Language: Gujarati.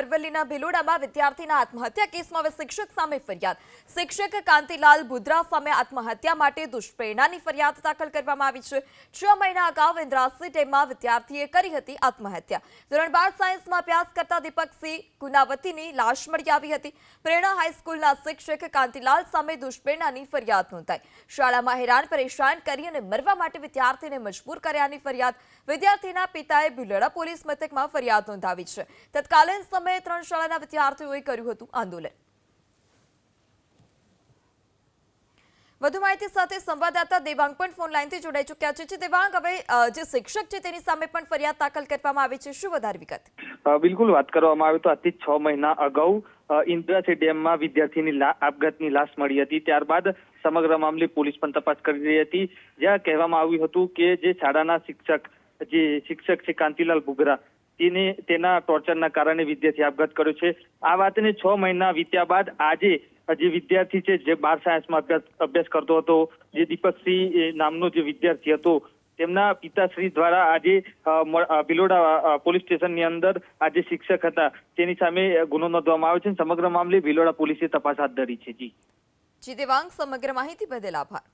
અરવલ્લીના ભિલોડામાં વિદ્યાર્થીના આત્મહત્યા કેસમાં હવે શિક્ષક સામે ફરિયાદ। શિક્ષક કાંતિલાલ બુદ્રા સામે આત્મહત્યા માટે દુષ્પ્રેરણાની ફરિયાદ દાખલ કરવામાં આવી છે। 6 મહિના અગાઉ ઇન્દ્રાસી ડેમમાં વિદ્યાર્થીએ કરી હતી આત્મહત્યા। ધોરણ 12 સાયન્સમાં અભ્યાસ કરતા દીપકસિંહ ગુનાવતીની લાશ મળી આવી હતી। પ્રેરણા હાઈસ્કૂલના શિક્ષક કાંતિલાલ સામે દુષ્પ્રેરણાની ફરિયાદ નોંધાઈ। શાળામાં હેરાન પરેશાન કરી અને મરવા માટે વિદ્યાર્થીને મજબૂર કર્યાની ફરિયાદ વિદ્યાર્થીના પિતાએ ભિલોડા પોલીસ મથકમાં ફરિયાદ નોંધાવી છે। તત્કાલીન સમયે 3 શાળાના વિદ્યાર્થીઓએ કર્યું હતું આંદોલન। વધુ માહિતી સાથે સંવાદદાતા દેવાંગ પણ ફોન લાઈનથી જોડાઈ ચૂક્યા છે। દેવાંગ, હવે જે શિક્ષક છે તેની સામે પણ ફરિયાદ દાખલ કરવામાં આવી છે, શું વધારે વિગત? બિલકુલ, વાત કરવામાં આવે તો આજથી 6 મહિના અગાઉ ઇન્દ્રાસી ડેમમાં વિદ્યાર્થીની આપઘાતની લાશ મળી હતી। ત્યારબાદ સમગ્ર મામલે પોલીસ પણ તપાસ કરી રહી હતી, જ્યાં કહેવામાં આવ્યું હતું કે જે શાળાના શિક્ષક છે કાંતિલાલ બુગરા, તેના ટોર્ચરના કારણે વિદ્યાર્થી આપઘાત કર્યો છે। આ વાતને 6 મહિના વીત્યા બાદ આજે જે વિદ્યાર્થી છે, જે 12 સાયન્સમાં અભ્યાસ કરતો હતો, જે દીપકસિંહ નામનો જે વિદ્યાર્થી હતો, તેમના પિતાશ્રી દ્વારા આજે ભિલોડા પોલીસ સ્ટેશનની અંદર આજે શિક્ષક હતા તેની સામે ગુનો નોંધવામાં આવ્યો છે। સમગ્ર મામલે ભિલોડા પોલીસે તપાસ હાથ ધરી છે। જી દેવાંગ, સમગ્ર માહિતી બદલ આભાર।